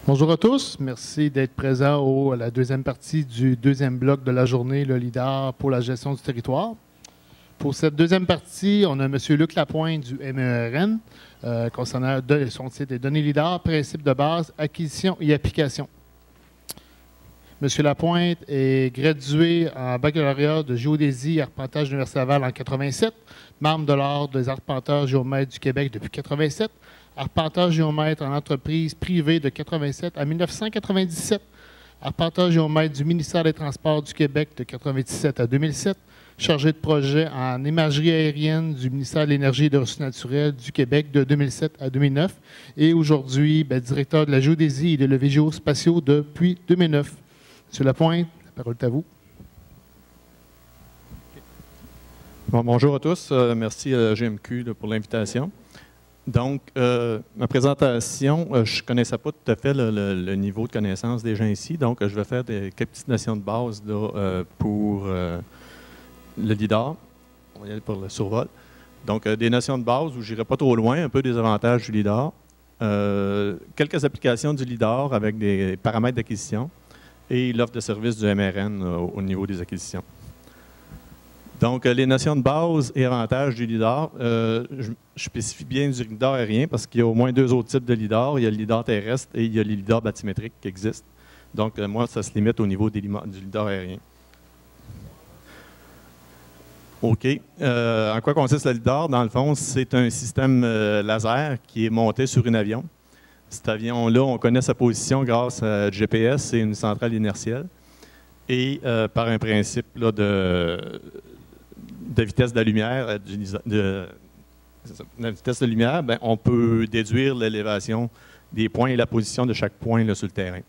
Bonjour à tous, merci d'être présents à la deuxième partie du deuxième bloc de la journée, le leader pour la gestion du territoire. Pour cette deuxième partie, on a M. Luc Lapointe du MERN concernant son titre est Données leader, principes de base, acquisition et application. M. Lapointe est gradué en baccalauréat de géodésie et arpentage de l'Université Laval en 87, membre de l'Ordre des arpenteurs géomètres du Québec depuis 87, arpenteur géomètre en entreprise privée de 87 à 1997, arpenteur géomètre du ministère des Transports du Québec de 1997 à 2007, chargé de projet en imagerie aérienne du ministère de l'Énergie et des Ressources naturelles du Québec de 2007 à 2009 et aujourd'hui directeur de la géodésie et des levées géospatiaux depuis 2009. Monsieur Lapointe, la parole est à vous. Bon, bonjour à tous. Merci à GMQ pour l'invitation. Donc, ma présentation, je ne connaissais pas tout à fait le niveau de connaissance des gens ici, donc je vais faire quelques petites notions de base là, pour le LIDAR. On va y aller pour le survol. Donc, des notions de base où je n'irai pas trop loin, un peu des avantages du LIDAR. Quelques applications du LIDAR avec des paramètres d'acquisition et l'offre de service du MRN au niveau des acquisitions. Donc, les notions de base et avantages du LIDAR, je spécifie bien du LIDAR aérien parce qu'il y a au moins deux autres types de LIDAR. Il y a le LIDAR terrestre et il y a le LIDAR bathymétrique qui existent. Donc, moi, ça se limite au niveau du LIDAR aérien. OK. En quoi consiste le LIDAR? Dans le fond, c'est un système laser qui est monté sur un avion. Cet avion-là, on connaît sa position grâce à GPS et une centrale inertielle. Et par un principe là, de vitesse de la lumière, la vitesse de lumière, ben, on peut déduire l'élévation des points et la position de chaque point là, sur le terrain.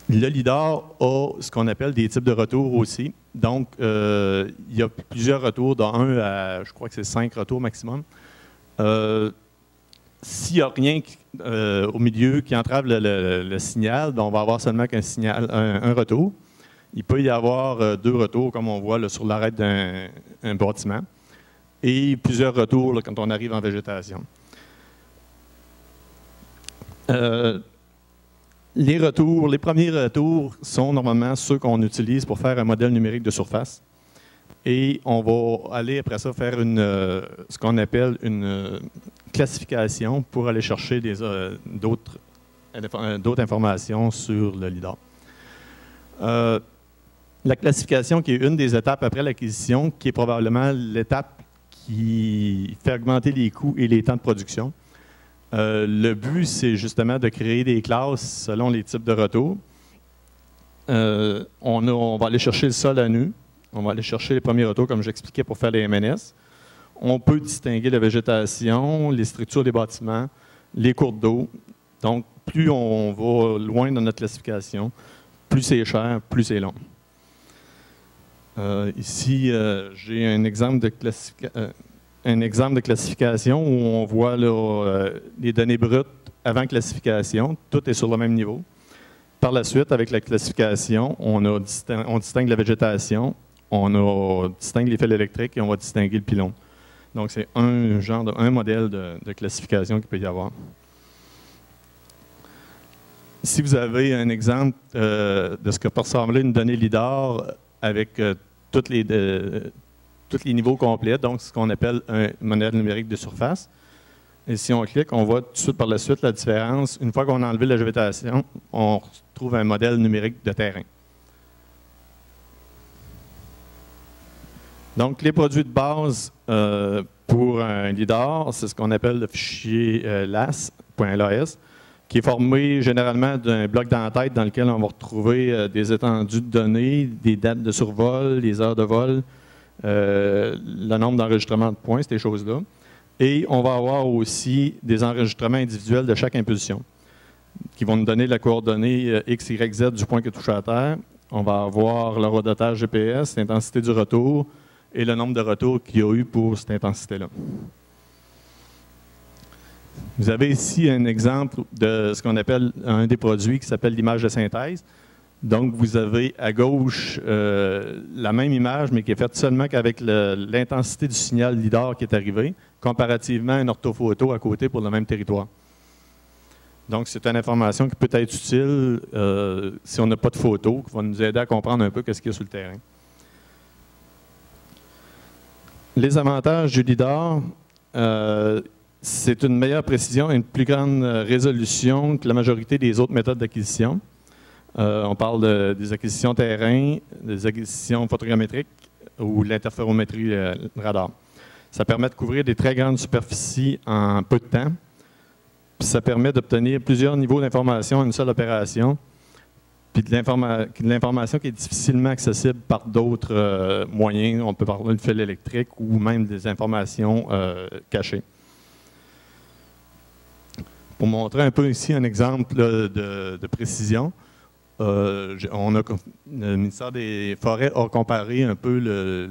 Le LIDAR a ce qu'on appelle des types de retours aussi. Donc, il y a plusieurs retours, de 1 à, je crois que c'est 5 retours maximum. S'il n'y a rien au milieu qui entrave le signal, ben on va avoir seulement qu'un signal, un retour. Il peut y avoir deux retours, comme on voit là, sur l'arête d'un bâtiment, et plusieurs retours là, quand on arrive en végétation. Les premiers retours sont normalement ceux qu'on utilise pour faire un modèle numérique de surface. Et on va aller après ça faire ce qu'on appelle une classification pour aller chercher d'autres informations sur le LIDAR. La classification qui est une des étapes après l'acquisition, qui est probablement l'étape qui fait augmenter les coûts et les temps de production. Le but, c'est justement de créer des classes selon les types de retours. On va aller chercher le sol à nu. On va aller chercher les premiers retours, comme j'expliquais, pour faire les MNS. On peut distinguer la végétation, les structures des bâtiments, les cours d'eau. Donc, plus on va loin dans notre classification, plus c'est cher, plus c'est long. Ici, j'ai un exemple de classification où on voit là, les données brutes avant classification. Tout est sur le même niveau. Par la suite, avec la classification, on distingue la végétation, on distingue les fils électriques et on va distinguer le pylône. Donc, c'est un modèle de classification qu'il peut y avoir. Ici, vous avez un exemple de ce que peut ressembler une donnée LIDAR avec tous les niveaux complets, donc ce qu'on appelle un modèle numérique de surface. Et si on clique, on voit tout de suite par la suite la différence. Une fois qu'on a enlevé la végétation, on retrouve un modèle numérique de terrain. Donc, les produits de base pour un LIDAR, c'est ce qu'on appelle le fichier LAS, qui est formé généralement d'un bloc d'entête dans lequel on va retrouver des étendues de données, des dates de survol, les heures de vol, le nombre d'enregistrements de points, ces choses-là. Et on va avoir aussi des enregistrements individuels de chaque impulsion qui vont nous donner la coordonnée X, Y, Z du point qui est touché à terre. On va avoir le rodotage GPS, l'intensité du retour et le nombre de retours qu'il y a eu pour cette intensité-là. Vous avez ici un exemple de ce qu'on appelle un des produits qui s'appelle l'image de synthèse. Donc, vous avez à gauche la même image, mais qui est faite seulement qu'avec l'intensité du signal LIDAR qui est arrivé, comparativement à une orthophoto à côté pour le même territoire. Donc, c'est une information qui peut être utile si on n'a pas de photos, qui va nous aider à comprendre un peu ce qu'il y a sur le terrain. Les avantages du LIDAR, c'est une meilleure précision et une plus grande résolution que la majorité des autres méthodes d'acquisition. On parle des acquisitions terrain, des acquisitions photogrammétriques ou l'interférométrie radar. Ça permet de couvrir des très grandes superficies en peu de temps. Puis ça permet d'obtenir plusieurs niveaux d'information en une seule opération. Puis de l'information qui est difficilement accessible par d'autres moyens. On peut parler de fil électrique ou même des informations cachées. Pour montrer un peu ici un exemple de précision, le ministère des Forêts a comparé un peu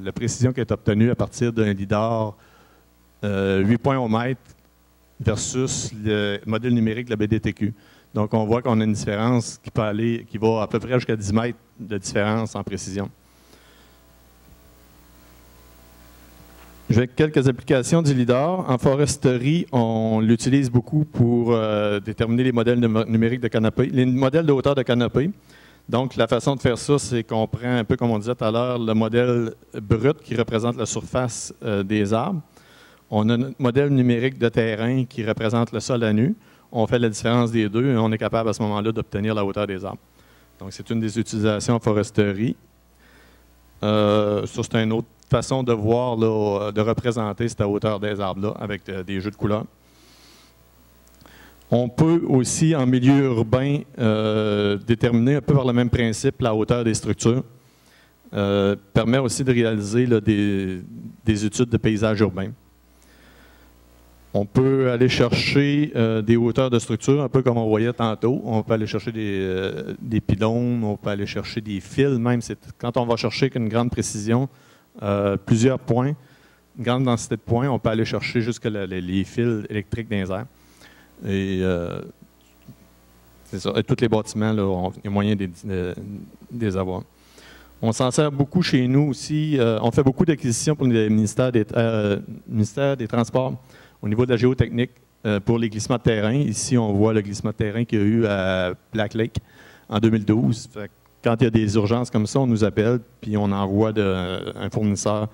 la précision qui est obtenue à partir d'un LIDAR 8 points au mètre versus le modèle numérique de la BDTQ. Donc, on voit qu'on a une différence qui va à peu près jusqu'à 10 mètres de différence en précision. J'ai quelques applications du LIDAR. En foresterie, on l'utilise beaucoup pour déterminer les modèles numériques de canopée, les modèles de hauteur de canopée. Donc, la façon de faire ça, c'est qu'on prend un peu, comme on disait tout à l'heure, le modèle brut qui représente la surface des arbres. On a notre modèle numérique de terrain qui représente le sol à nu. On fait la différence des deux et on est capable à ce moment-là d'obtenir la hauteur des arbres. Donc, c'est une des utilisations en foresterie. Ça, c'est une autre façon de voir, là, de représenter cette hauteur des arbres-là avec des jeux de couleurs. On peut aussi, en milieu urbain, déterminer un peu par le même principe la hauteur des structures. Permet aussi de réaliser là, des études de paysages urbains. On peut aller chercher des hauteurs de structure, un peu comme on voyait tantôt. On peut aller chercher des pylônes, on peut aller chercher des fils, même. Quand on va chercher avec une grande précision, plusieurs points, une grande densité de points, on peut aller chercher jusqu'à les fils électriques dans les airs. Et c'est ça. Et tous les bâtiments, là, il y a moyen de les avoir. On s'en sert beaucoup chez nous aussi. On fait beaucoup d'acquisitions pour le ministère des Transports au niveau de la géotechnique pour les glissements de terrain. Ici, on voit le glissement de terrain qu'il y a eu à Black Lake en 2012. Fait que quand il y a des urgences comme ça, on nous appelle puis on envoie un fournisseur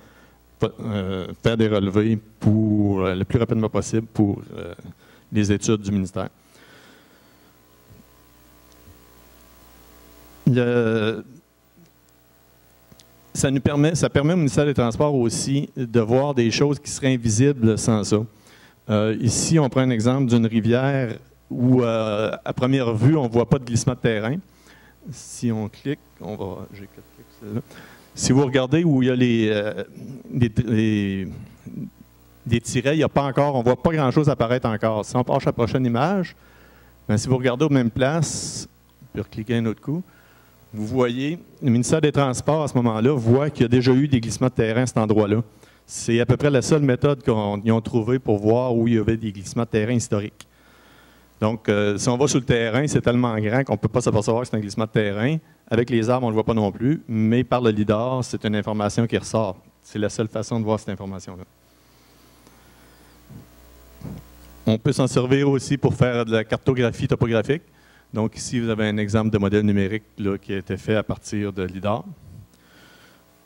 faire des relevés pour le plus rapidement possible pour les études du ministère. Ça permet au ministère des Transports aussi de voir des choses qui seraient invisibles sans ça. Ici, on prend un exemple d'une rivière où, à première vue, on ne voit pas de glissement de terrain. Si on clique, j'ai cliqué sur celle-là. Si vous regardez où il y a des tirets, il n'y a pas encore, on ne voit pas grand-chose apparaître encore. Si on passe à la prochaine image, bien, si vous regardez aux mêmes places, on peut recliquer un autre coup, vous voyez, le ministère des Transports, à ce moment-là, voit qu'il y a déjà eu des glissements de terrain à cet endroit-là. C'est à peu près la seule méthode qu'ils ont trouvée pour voir où il y avait des glissements de terrain historiques. Donc, si on va sur le terrain, c'est tellement grand qu'on ne peut pas s'apercevoir que c'est un glissement de terrain. Avec les arbres, on ne le voit pas non plus, mais par le LIDAR, c'est une information qui ressort. C'est la seule façon de voir cette information-là. On peut s'en servir aussi pour faire de la cartographie topographique. Donc ici, vous avez un exemple de modèle numérique là, qui a été fait à partir de LIDAR.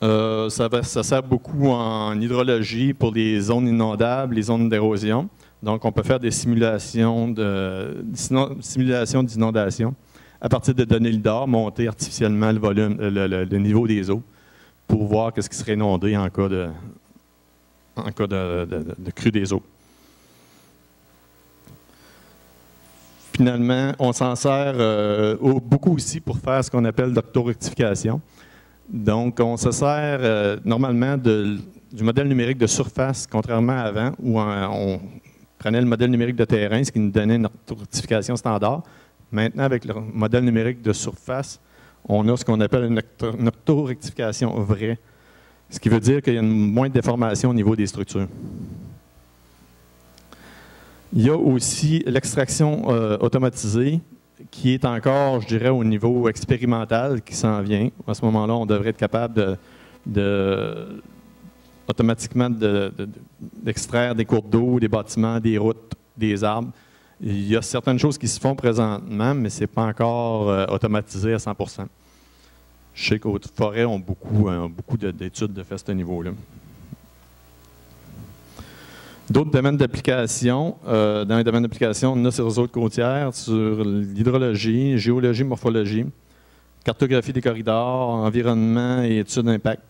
Ça sert beaucoup en hydrologie pour les zones inondables, les zones d'érosion. Donc on peut faire des simulations d'inondation à partir de données LIDAR, monter artificiellement le volume, le niveau des eaux pour voir ce qui serait inondé en cas de crue des eaux. Finalement, on s'en sert beaucoup aussi pour faire ce qu'on appelle d'octorectification. Donc, on se sert normalement du modèle numérique de surface, contrairement à avant, où on prenait le modèle numérique de terrain, ce qui nous donnait une octorectification standard. Maintenant, avec le modèle numérique de surface, on a ce qu'on appelle une octorectification vraie, ce qui veut dire qu'il y a moins de déformation au niveau des structures. Il y a aussi l'extraction automatisée qui est encore, je dirais, au niveau expérimental qui s'en vient. À ce moment-là, on devrait être capable automatiquement d'extraire des cours d'eau, des bâtiments, des routes, des arbres Il y a certaines choses qui se font présentement, mais ce n'est pas encore automatisé à 100%. Je sais qu'aux forêts ont beaucoup d'études de fait à ce niveau-là. D'autres domaines d'application. Dans les domaines d'application, on a sur les autres côtières, sur l'hydrologie, géologie, morphologie, cartographie des corridors, environnement et études d'impact.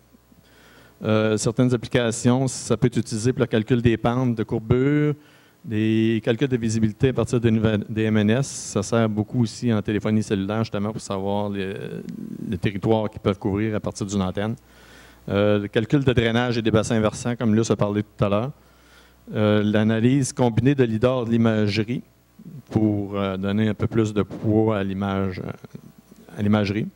Certaines applications, ça peut être utilisé pour le calcul des pentes de courbure, des calculs de visibilité à partir des MNS. Ça sert beaucoup aussi en téléphonie cellulaire, justement, pour savoir les territoires qu'ils peuvent couvrir à partir d'une antenne. Le calcul de drainage et des bassins versants, comme là, ça parlait tout à l'heure. L'analyse combinée de lidar de l'imagerie pour donner un peu plus de poids à l'imagerie.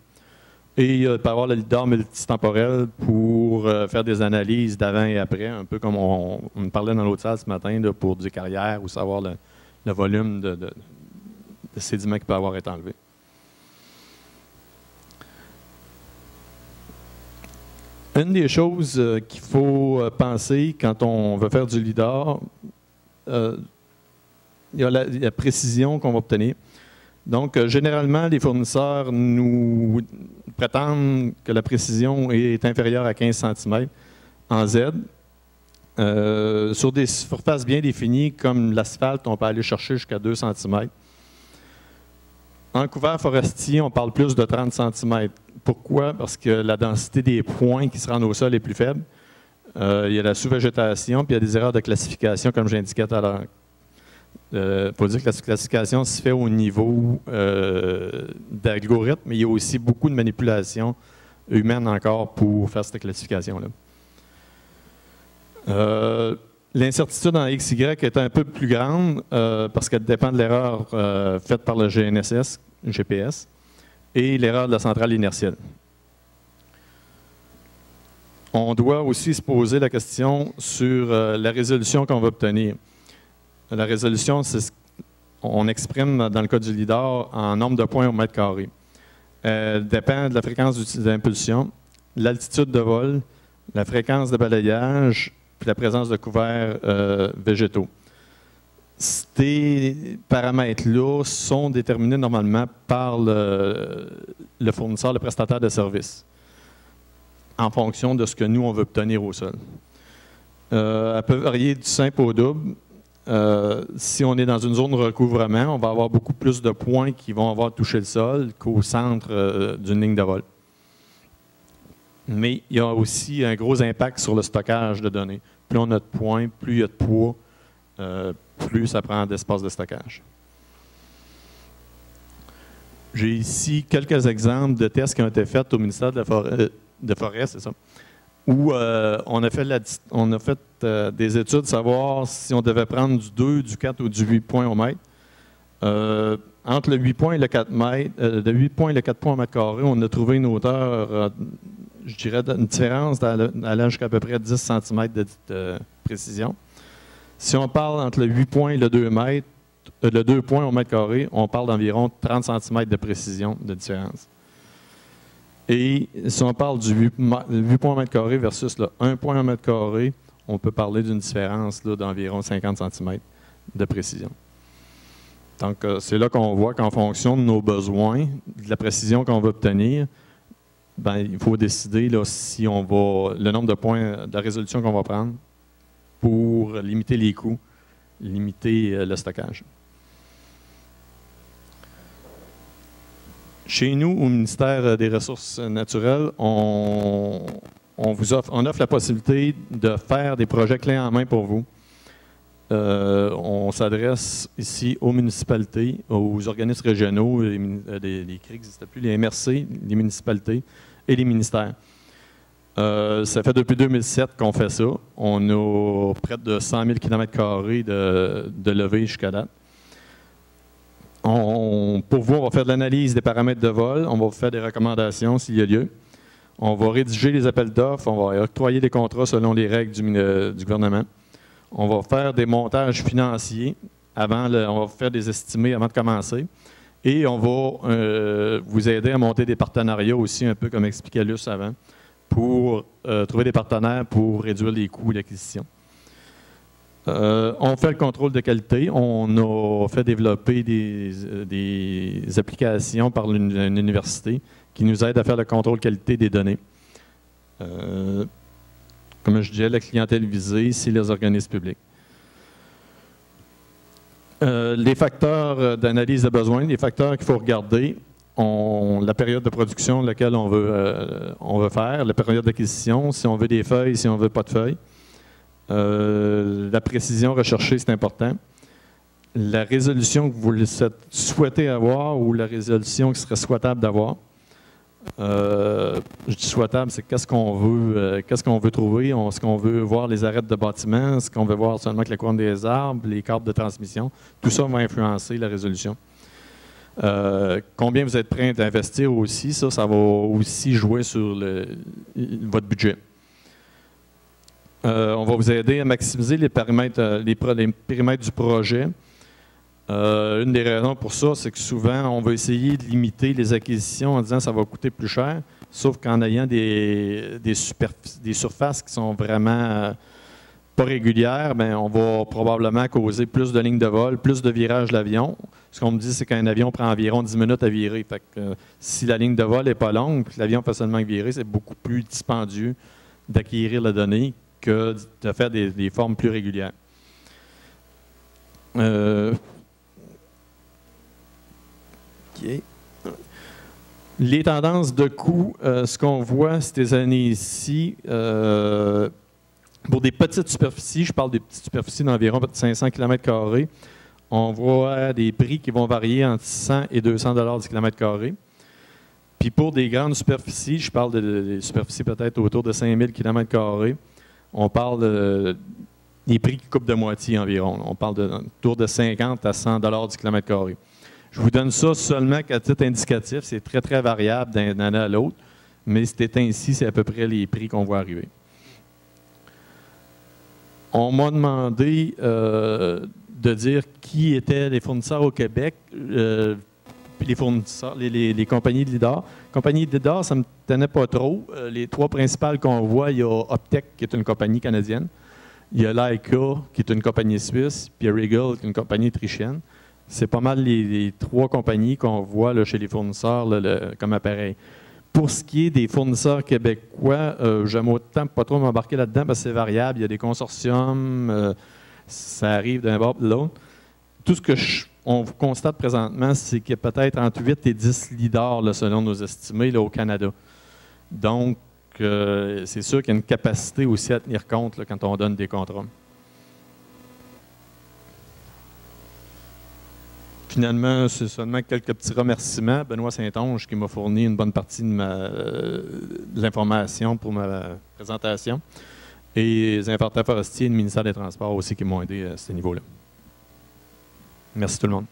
Et il peut y avoir le lidar multitemporel pour faire des analyses d'avant et après, un peu comme on parlait dans l'autre salle ce matin là, pour des carrières ou savoir le volume de sédiments qui peut avoir été enlevé. Une des choses qu'il faut penser quand on veut faire du lidar, il y a la précision qu'on va obtenir. Donc, généralement, les fournisseurs nous prétendent que la précision est inférieure à 15 cm en Z. Sur des surfaces bien définies, comme l'asphalte, on peut aller chercher jusqu'à 2 cm. En couvert forestier, on parle plus de 30 cm. Pourquoi? Parce que la densité des points qui se rendent au sol est plus faible. Il y a la sous-végétation, puis il y a des erreurs de classification, comme j'indiquais tout à l'heure. Il faut dire que la classification se fait au niveau d'algorithme, mais il y a aussi beaucoup de manipulations humaines encore pour faire cette classification-là. L'incertitude en XY est un peu plus grande parce qu'elle dépend de l'erreur faite par le GNSS, GPS, et l'erreur de la centrale inertielle. On doit aussi se poser la question sur la résolution qu'on va obtenir. La résolution, c'est ce qu'on exprime dans le cas du lidar en nombre de points au mètre carré. Elle dépend de la fréquence d'impulsion, l'altitude de vol, la fréquence de balayage, puis la présence de couverts végétaux. Ces paramètres-là sont déterminés normalement par le fournisseur, le prestataire de service, en fonction de ce que nous, on veut obtenir au sol. Elle peut varier du simple au double. Si on est dans une zone de recouvrement, on va avoir beaucoup plus de points qui vont avoir touché le sol qu'au centre d'une ligne de vol. Mais il y a aussi un gros impact sur le stockage de données. Plus on a de points, plus il y a de poids, plus ça prend d'espace de stockage. J'ai ici quelques exemples de tests qui ont été faits au ministère de la Forêt, c'est ça, où on a fait des études, savoir si on devait prendre du 2, du 4 ou du 8 points au mètre. Entre le 8 points et le 4 mètres, de 8 points et le 4 points au mètre carré, on a trouvé une hauteur, je dirais, une différence allant jusqu'à peu près 10 cm de précision. Si on parle entre le 8 points et le 2 mètres, le 2 points au mètre carré, on parle d'environ 30 cm de précision de différence. Et si on parle du 8 points au mètre carré versus le 1 point au mètre carré, on peut parler d'une différence d'environ 50 cm de précision. Donc, c'est là qu'on voit qu'en fonction de nos besoins, de la précision qu'on va obtenir, ben, il faut décider là, si on va, le nombre de points de la résolution qu'on va prendre pour limiter les coûts, limiter le stockage. Chez nous, au ministère des Ressources naturelles, on offre la possibilité de faire des projets clés en main pour vous. On s'adresse ici aux municipalités, aux organismes régionaux, les CRIC n'existent plus, les MRC, les municipalités et les ministères. Ça fait depuis 2007 qu'on fait ça. On a près de 100 000 km² de levée jusqu'à date. Pour vous, on va faire de l'analyse des paramètres de vol, on va vous faire des recommandations s'il y a lieu. On va rédiger les appels d'offres, on va octroyer des contrats selon les règles du gouvernement. On va faire des montages financiers, on va faire des estimés avant de commencer. Et on va vous aider à monter des partenariats aussi, un peu comme expliquait Luce avant, pour trouver des partenaires pour réduire les coûts d'acquisition. On fait le contrôle de qualité. On a fait développer des applications par une université qui nous aident à faire le contrôle qualité des données. Comme je disais, la clientèle visée, c'est les organismes publics. Les facteurs d'analyse de besoins, les facteurs qu'il faut regarder, la période de production laquelle on veut faire, la période d'acquisition, si on veut des feuilles, si on ne veut pas de feuilles. La précision recherchée, c'est important. La résolution que vous souhaitez avoir ou la résolution qui serait souhaitable d'avoir. Je dis souhaitable, c'est qu'est-ce qu'on veut trouver. Est-ce qu'on veut voir les arêtes de bâtiments? Est-ce qu'on veut voir seulement que la couronne des arbres, les câbles de transmission? Tout ça va influencer la résolution. Combien vous êtes prêt à investir aussi, ça va aussi jouer sur votre budget. On va vous aider à maximiser les périmètres du projet. Une des raisons pour ça, c'est que souvent, on va essayer de limiter les acquisitions en disant que ça va coûter plus cher, sauf qu'en ayant des surfaces qui sont vraiment pas régulières, bien, on va probablement causer plus de lignes de vol, plus de virages de l'avion. Ce qu'on me dit, c'est qu'un avion prend environ 10 minutes à virer. Fait que, si la ligne de vol n'est pas longue, puis l'avion fait seulement virer, c'est beaucoup plus dispendieux d'acquérir la donnée que de faire des formes plus régulières. Okay. Les tendances de coût, ce qu'on voit ces années-ci, pour des petites superficies, je parle des petites superficies d'environ 500 km², on voit des prix qui vont varier entre 100 et 200 $ du km². Puis pour des grandes superficies, je parle des superficies peut-être autour de 5000 km², on parle des prix qui coupent de moitié environ. On parle autour de 50 à 100 $ du km². Je vous donne ça seulement qu'à titre indicatif. C'est très, très variable d'une année à l'autre. Mais c'est ainsi, c'est à peu près les prix qu'on voit arriver. On m'a demandé de dire qui étaient les fournisseurs au Québec, les fournisseurs, les compagnies de lidar. Compagnie de lidar, ça ne me tenait pas trop. Les trois principales qu'on voit, il y a Optec, qui est une compagnie canadienne. Il y a Leica, qui est une compagnie suisse, puis Regal, qui est une compagnie autrichienne. C'est pas mal les trois compagnies qu'on voit là, chez les fournisseurs comme appareil. Pour ce qui est des fournisseurs québécois, j'aime autant pas trop m'embarquer là-dedans parce que c'est variable. Il y a des consortiums, ça arrive d'un bord de l'autre. Tout ce que on constate présentement, c'est qu'il y a peut-être entre 8 et 10 lidars, là, selon nos estimés, là, au Canada. Donc, c'est sûr qu'il y a une capacité aussi à tenir compte là, quand on donne des contrats. Finalement, c'est seulement quelques petits remerciements. Benoît Saint-Onge qui m'a fourni une bonne partie de l'information pour ma présentation. Et les importateurs forestiers et le ministère des Transports aussi qui m'ont aidé à ce niveau-là. Merci tout le monde.